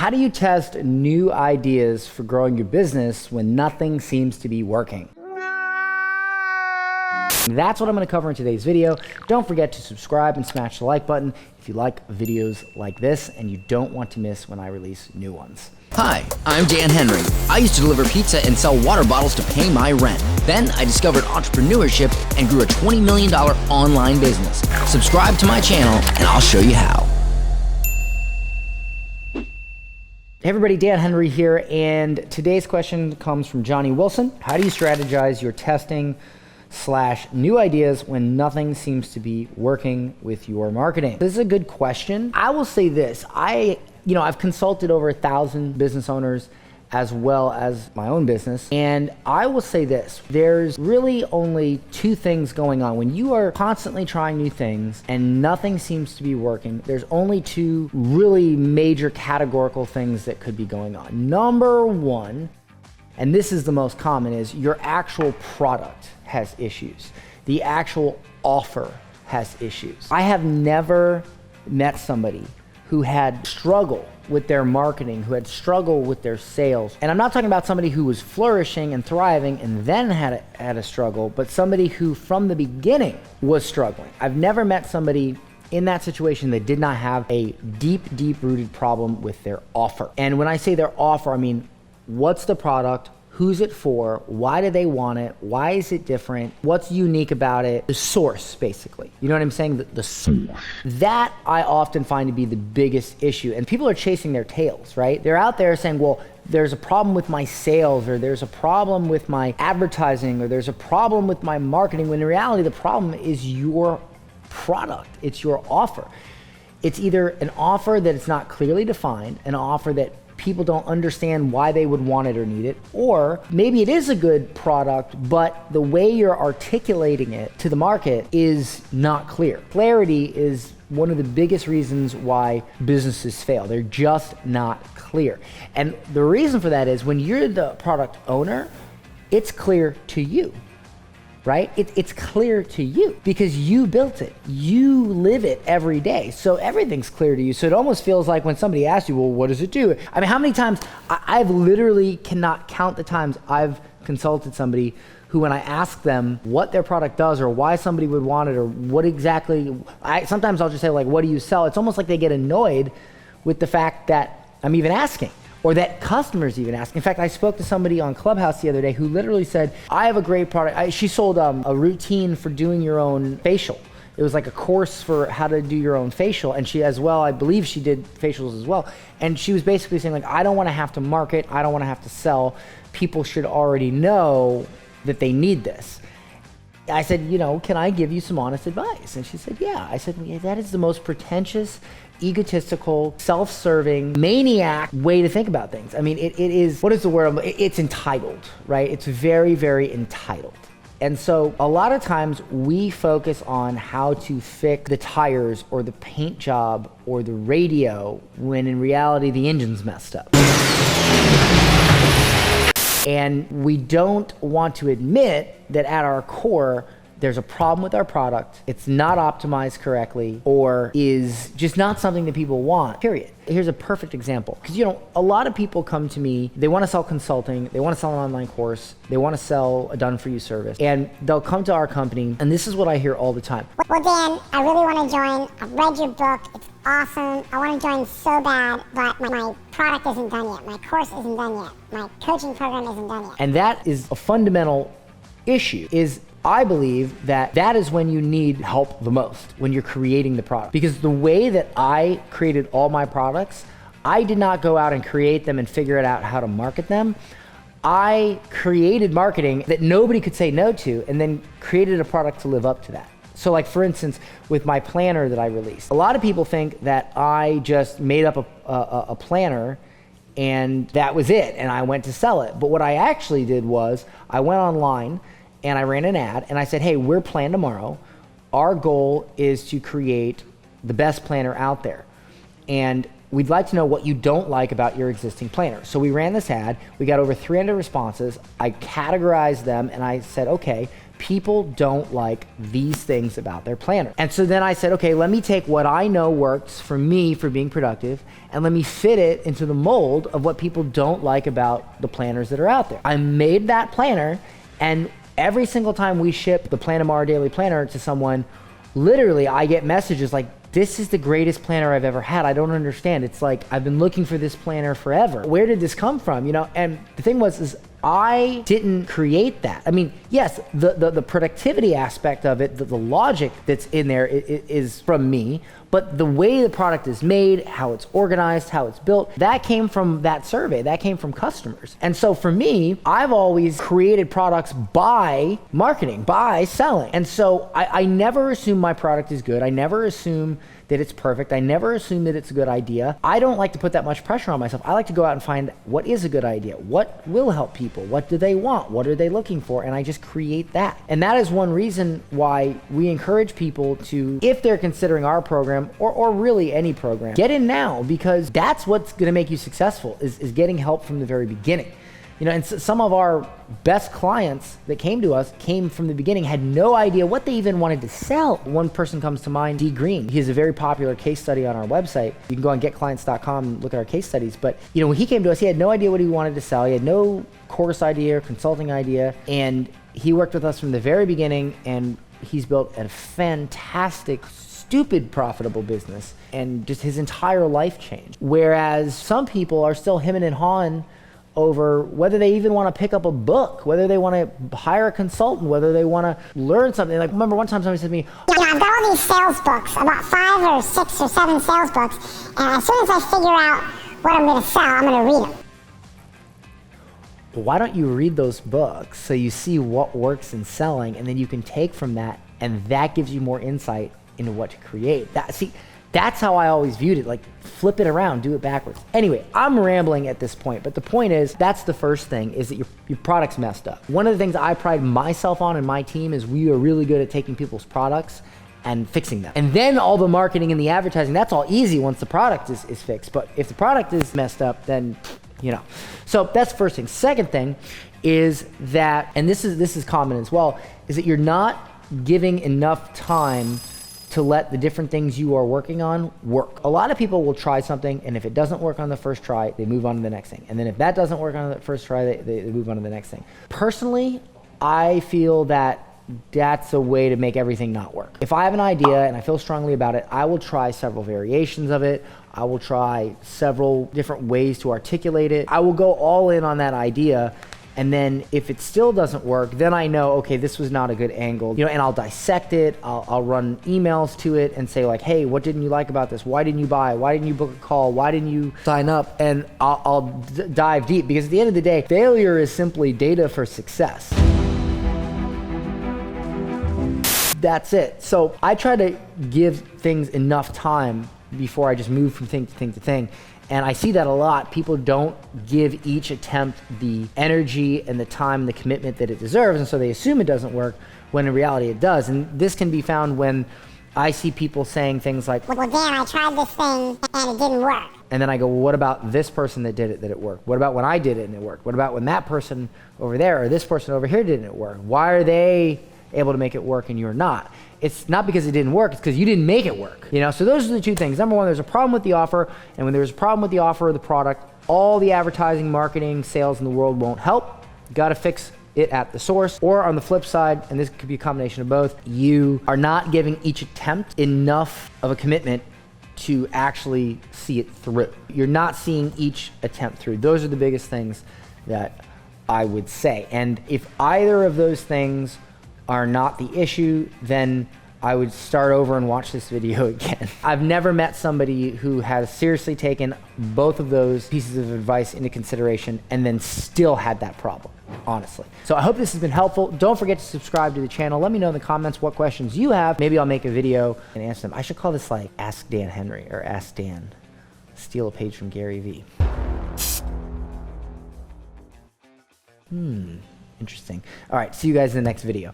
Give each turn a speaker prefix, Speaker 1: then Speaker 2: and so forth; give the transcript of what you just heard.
Speaker 1: How do you test new ideas for growing your business when nothing seems to be working? That's what I'm going to cover in today's video. Don't forget to subscribe and smash the like button if you like videos like this and you don't want to miss when I release new ones.
Speaker 2: Hi, I'm Dan Henry. I used to deliver pizza and sell water bottles to pay my rent. Then I discovered entrepreneurship and grew a $20 million online business. Subscribe to my channel and I'll show you how.
Speaker 1: Hey everybody, Dan Henry here, and today's question comes from Johnny Wilson. How do you strategize your testing / new ideas when nothing seems to be working with your marketing? This is a good question. I will say this, I've consulted over 1,000 business owners as well as my own business. And I will say this, there's really only two things going on. When you are constantly trying new things and nothing seems to be working, there's only two really major categorical things that could be going on. Number one, and this is the most common, is your actual product has issues. The actual offer has issues. I have never met somebody who had struggle with their marketing, who had struggle with their sales. And I'm not talking about somebody who was flourishing and thriving and then had a struggle, but somebody who from the beginning was struggling. I've never met somebody in that situation that did not have a deep rooted problem with their offer. And when I say their offer, I mean, what's the product? Who's it for? Why do they want it? Why is it different? What's unique about it? The source, basically. You know what I'm saying? The source. That I often find to be the biggest issue. And people are chasing their tails, right? They're out there saying, well, there's a problem with my sales, or there's a problem with my advertising, or there's a problem with my marketing, when in reality, the problem is your product. It's your offer. It's either an offer that is not clearly defined, an offer that people don't understand why they would want it or need it, or maybe it is a good product, but the way you're articulating it to the market is not clear. Clarity is one of the biggest reasons why businesses fail. They're just not clear. And the reason for that is when you're the product owner, it's clear to you. Right? It's clear to you because you built it. You live it every day. So everything's clear to you. So it almost feels like when somebody asks you, well, what does it do? I mean, how many times, I've literally cannot count the times I've consulted somebody who, when I ask them what their product does or why somebody would want it or what exactly, sometimes I'll just say like, what do you sell? It's almost like they get annoyed with the fact that I'm even asking, or that customers even ask. In fact, I spoke to somebody on Clubhouse the other day who literally said, I have a great product. She sold a routine for doing your own facial. It was like a course for how to do your own facial. And she as well, I believe she did facials as well. And she was basically saying like, I don't wanna have to market, I don't wanna have to sell. People should already know that they need this. I said, can I give you some honest advice? And she said, yeah. I said, yeah, that is the most pretentious, egotistical, self-serving, maniac way to think about things. I mean, it is, what is the word? It's entitled, right? It's very entitled. And so a lot of times we focus on how to fix the tires or the paint job or the radio when in reality the engine's messed up. And we don't want to admit that at our core, there's a problem with our product, it's not optimized correctly, or is just not something that people want, period. Here's a perfect example. Because a lot of people come to me, they want to sell consulting, they want to sell an online course, they want to sell a done-for-you service, and they'll come to our company, and this is what I hear all the time.
Speaker 3: Well, Dan, I really want to join. I've read your book, it's awesome. I want to join so bad, but my product isn't done yet, my course isn't done yet, my coaching program isn't done yet.
Speaker 1: And that is a fundamental issue, I believe that is when you need help the most, when you're creating the product. Because the way that I created all my products, I did not go out and create them and figure it out how to market them. I created marketing that nobody could say no to and then created a product to live up to that. So like for instance, with my planner that I released, a lot of people think that I just made up a planner and that was it and I went to sell it. But what I actually did was I went online and I ran an ad and I said, hey, we're Plan Tomorrow. Our goal is to create the best planner out there. And we'd like to know what you don't like about your existing planner. So we ran this ad, we got over 300 responses. I categorized them and I said, okay, people don't like these things about their planner. And so then I said, okay, let me take what I know works for me for being productive, and let me fit it into the mold of what people don't like about the planners that are out there. I made that planner, and every single time we ship the Plan Tomorrow Daily Planner to someone, literally I get messages like, this is the greatest planner I've ever had. I don't understand. It's like, I've been looking for this planner forever. Where did this come from? You know, and the thing was, I didn't create that. I mean, yes, the productivity aspect of it, the logic that's in there is from me, but the way the product is made, how it's organized, how it's built, that came from that survey, that came from customers. And so for me, I've always created products by marketing, by selling. And so I never assume my product is good. I never assume that it's perfect. I never assume that it's a good idea. I don't like to put that much pressure on myself. I like to go out and find what is a good idea, what will help people, what do they want, what are they looking for, and I just create that. And that is one reason why we encourage people to, if they're considering our program or really any program, get in now, because that's what's gonna make you successful, is getting help from the very beginning. You know, and some of our best clients that came to us came from the beginning, had no idea what they even wanted to sell. One person comes to mind, D. Green. He has a very popular case study on our website. You can go on GetClients.com and look at our case studies. But, you know, when he came to us, he had no idea what he wanted to sell. He had no course idea or consulting idea. And he worked with us from the very beginning, and he's built a fantastic, stupid profitable business, and just his entire life changed. Whereas some people are still hemming and hawing over whether they even want to pick up a book, whether they want to hire a consultant, whether they want to learn something. Like, remember one time somebody said to me,
Speaker 3: I've got all these sales books, about 5 or 6 or 7 sales books, and as soon as I figure out what I'm going to sell, I'm going to read them.
Speaker 1: why don't you read those books so you see what works in selling, and then you can take from that, and that gives you more insight into what to create. That's how I always viewed it. Like, flip it around, do it backwards. Anyway, I'm rambling at this point, but the point is, that's the first thing, is that your product's messed up. One of the things I pride myself on and my team is we are really good at taking people's products and fixing them. And then all the marketing and the advertising, that's all easy once the product is fixed. But if the product is messed up, then, you know. So that's the first thing. Second thing is that, and this is common as well, is that you're not giving enough time to let the different things you are working on work. A lot of people will try something, and if it doesn't work on the first try, they move on to the next thing. And then if that doesn't work on the first try, they move on to the next thing. Personally, I feel that that's a way to make everything not work. If I have an idea and I feel strongly about it, I will try several variations of it. I will try several different ways to articulate it. I will go all in on that idea. And then if it still doesn't work, then I know, okay, this was not a good angle, you know, and I'll dissect it. I'll run emails to it and say like, hey, what didn't you like about this? Why didn't you buy? Why didn't you book a call? Why didn't you sign up? And I'll dive deep, because at the end of the day, failure is simply data for success. That's it. So I try to give things enough time before I just move from thing to thing to thing. And I see that a lot. People don't give each attempt the energy and the time and the commitment that it deserves, and so they assume it doesn't work, when in reality it does. And this can be found when I see people saying things like,
Speaker 3: well, Dan, I tried this thing and it didn't work.
Speaker 1: And then I go, well, what about this person that did it, that it worked? What about when I did it and it worked? What about when that person over there or this person over here didn't it work? Why are they able to make it work and you're not? It's not because it didn't work, it's because you didn't make it work. You know, so those are the two things. Number one, there's a problem with the offer, and when there's a problem with the offer or the product, all the advertising, marketing, sales in the world won't help. You gotta fix it at the source. Or on the flip side, and this could be a combination of both, you are not giving each attempt enough of a commitment to actually see it through. You're not seeing each attempt through. Those are the biggest things that I would say. And if either of those things are not the issue, then I would start over and watch this video again. I've never met somebody who has seriously taken both of those pieces of advice into consideration and then still had that problem, honestly. So I hope this has been helpful. Don't forget to subscribe to the channel. Let me know in the comments what questions you have. Maybe I'll make a video and answer them. I should call this like Ask Dan Henry or Ask Dan. Steal a page from Gary Vee. Interesting. All right, see you guys in the next video.